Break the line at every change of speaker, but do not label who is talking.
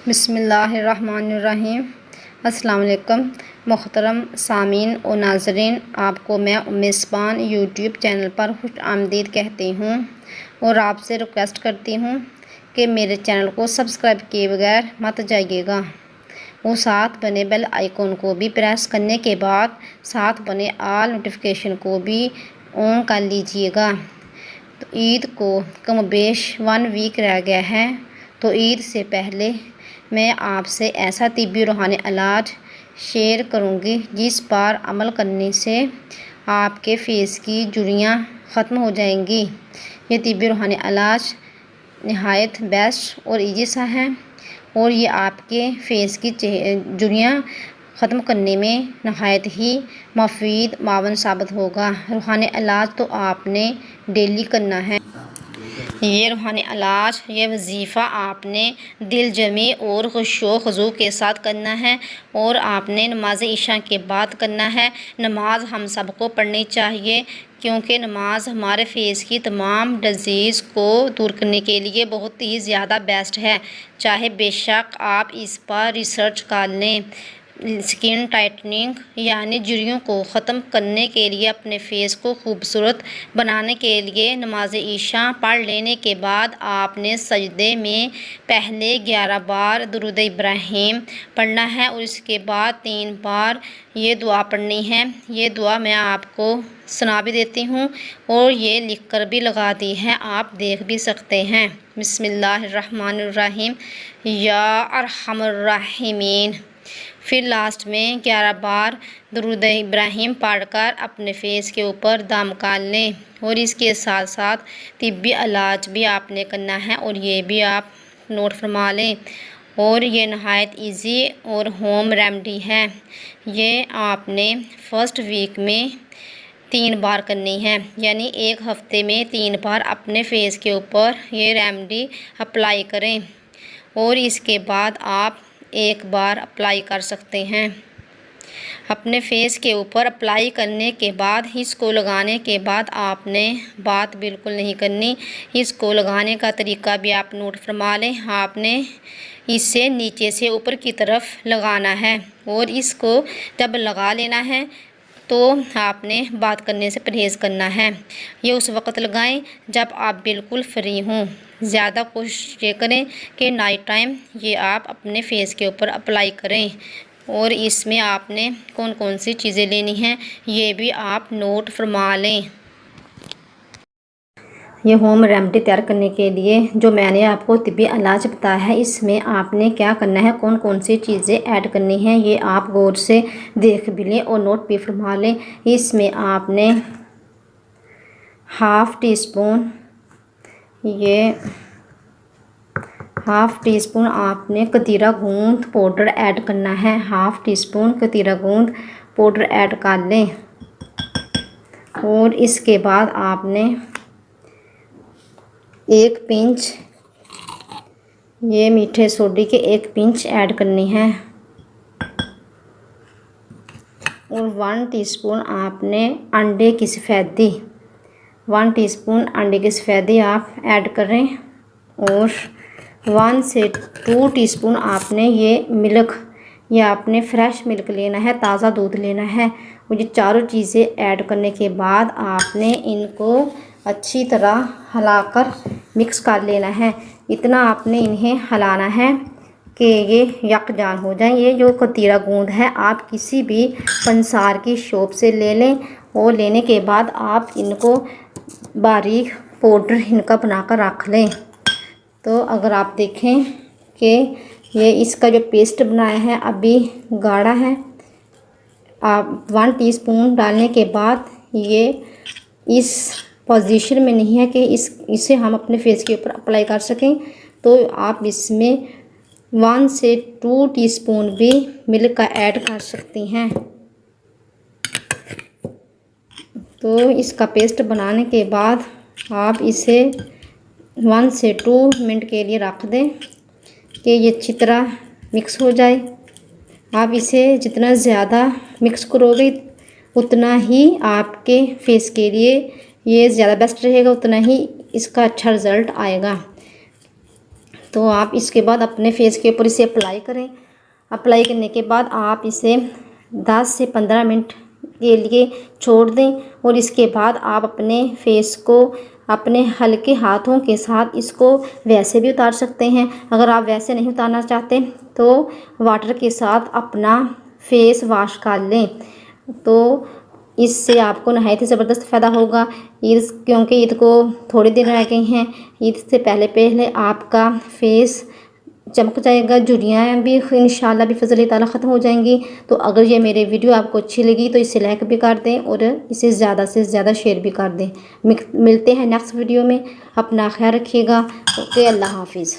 बिस्मिल्लाहिर्रहमानिर्रहीम। अस्सलाम वालेकुम मोहतरम सामीन और नाज़रीन, आपको मैं मेज़बान यूट्यूब चैनल पर खुश आमदीद कहती हूँ और आपसे रिक्वेस्ट करती हूँ कि मेरे चैनल को सब्सक्राइब किए बगैर मत जाइएगा और साथ बने बेल आइकॉन को भी प्रेस करने के बाद साथ बने ऑल नोटिफिकेशन को भी ऑन कर लीजिएगा। तो ईद को कम बेश 1 वीक रह गया है, तो ईद से पहले मैं आपसे ऐसा तिब्बी रूहानी इलाज शेयर करूंगी जिस पर अमल करने से आपके फेस की झुर्रियाँ ख़त्म हो जाएंगी। ये तिब्बी रूहानी इलाज नहायत बेस्ट और ईजी सा है और ये आपके फेस की झुर्रियाँ ख़त्म करने में नहायत ही मुफीद मावन साबित होगा। रूहानी इलाज तो आपने डेली करना है। ये रूहानी इलाज, ये वजीफ़ा आपने दिल जमी और खुशो खजू के साथ करना है और आपने नमाज इशा के बाद करना है। नमाज हम सबको पढ़नी चाहिए क्योंकि नमाज हमारे फेस की तमाम डिजीज़ को दूर करने के लिए बहुत ही ज़्यादा बेस्ट है। चाहे बेशक आप इस पर रिसर्च कर लें। स्किन टाइटनिंग यानी झुर्रियों को ख़त्म करने के लिए, अपने फेस को खूबसूरत बनाने के लिए नमाज ईशा पढ़ लेने के बाद आपने सजदे में पहले 11 बार दुरूद इब्राहीम पढ़ना है और इसके बाद 3 बार ये दुआ पढ़नी है। ये दुआ मैं आपको सुना भी देती हूँ और ये लिख कर भी लगा दी है, आप देख भी सकते हैं। बिस्मिल्लाहिर्रहमानिर्रहीम या अरहमर राहिमीन। फिर लास्ट में 11 बार दुरूद इब्राहीम पढ़कर अपने फेस के ऊपर दम कर लें और इसके साथ साथ तिब्बी इलाज भी आपने करना है और ये भी आप नोट फरमा लें। और ये नहायत इजी और होम रेमेडी है। ये आपने फर्स्ट वीक में 3 बार करनी है, यानी एक हफ्ते में 3 बार अपने फेस के ऊपर ये रेमेडी अप्लाई करें और इसके बाद आप एक बार अप्लाई कर सकते हैं। अपने फेस के ऊपर अप्लाई करने के बाद इसको लगाने के बाद आपने बात बिल्कुल नहीं करनी। इसको लगाने का तरीका भी आप नोट फरमा लें। आपने इसे नीचे से ऊपर की तरफ लगाना है और इसको जब लगा लेना है तो आपने बात करने से परहेज़ करना है। ये उस वक़्त लगाएं जब आप बिल्कुल फ्री हों। ज़्यादा कोशिश ये करें कि नाइट टाइम ये आप अपने फेस के ऊपर अप्लाई करें और इसमें आपने कौन कौन सी चीज़ें लेनी हैं ये भी आप नोट फरमा लें। ये होम रेमेडी तैयार करने के लिए जो मैंने आपको तिब्बी इलाज बताया है, इसमें आपने क्या करना है, कौन कौन सी चीज़ें ऐड करनी हैं, ये आप गौर से देख भी लें और नोट भी फरमा लें। इसमें आपने हाफ़ टी स्पून आपने कतीरा गूंद पाउडर ऐड करना है। हाफ़ टी स्पून कतीरा गूंद पाउडर ऐड कर लें और इसके बाद आपने 1 पिंच ये मीठे सोडे के 1 पिंच ऐड करनी है और 1 टीस्पून आपने अंडे की सफ़ेदी 1 टीस्पून अंडे की सफ़ेदी आप ऐड करें और 1 से 2 टीस्पून आपने ये मिल्क, ये आपने फ्रेश मिल्क लेना है, ताज़ा दूध लेना है। और ये चारों चीज़ें ऐड करने के बाद आपने इनको अच्छी तरह हिलाकर मिक्स कर लेना है। इतना आपने इन्हें हिलाना है कि ये यकजान हो जाए। ये जो कतीरा गूंद है आप किसी भी पंसार की शॉप से ले लें और लेने के बाद आप इनको बारीक पाउडर इनका बनाकर रख लें। तो अगर आप देखें कि ये इसका जो पेस्ट बनाया है अभी गाढ़ा है, आप 1 टीस्पून डालने के बाद ये इस पोजीशन में नहीं है कि इसे हम अपने फेस के ऊपर अप्लाई कर सकें, तो आप इसमें 1 से 2 टीस्पून भी मिल्क का ऐड कर सकती हैं। तो इसका पेस्ट बनाने के बाद आप इसे 1 से 2 मिनट के लिए रख दें कि ये अच्छी तरह मिक्स हो जाए। आप इसे जितना ज़्यादा मिक्स करोगे उतना ही आपके फेस के लिए ये ज़्यादा बेस्ट रहेगा, उतना ही इसका अच्छा रिज़ल्ट आएगा। तो आप इसके बाद अपने फेस के ऊपर इसे अप्लाई करें। अप्लाई करने के बाद आप इसे 10 से 15 मिनट के लिए छोड़ दें और इसके बाद आप अपने फेस को अपने हल्के हाथों के साथ इसको वैसे भी उतार सकते हैं। अगर आप वैसे नहीं उतारना चाहते तो वाटर के साथ अपना फेस वॉश कर लें, तो इससे आपको नहायत ही ज़बरदस्त फ़ायदा होगा। ईद, क्योंकि ईद को थोड़े दिन रह गए हैं, ईद से पहले पहले आपका फेस चमक जाएगा, झुर्रियाँ भी इंशाल्लाह भी फ़ज़ल ताला ख़त्म हो जाएंगी। तो अगर ये मेरे वीडियो आपको अच्छी लगी तो इसे लाइक भी कर दें और इसे ज़्यादा से ज़्यादा शेयर भी कर दें। मिलते हैं नेक्स्ट वीडियो में, अपना ख्याल रखिएगा। ओके, अल्लाह हाफिज़।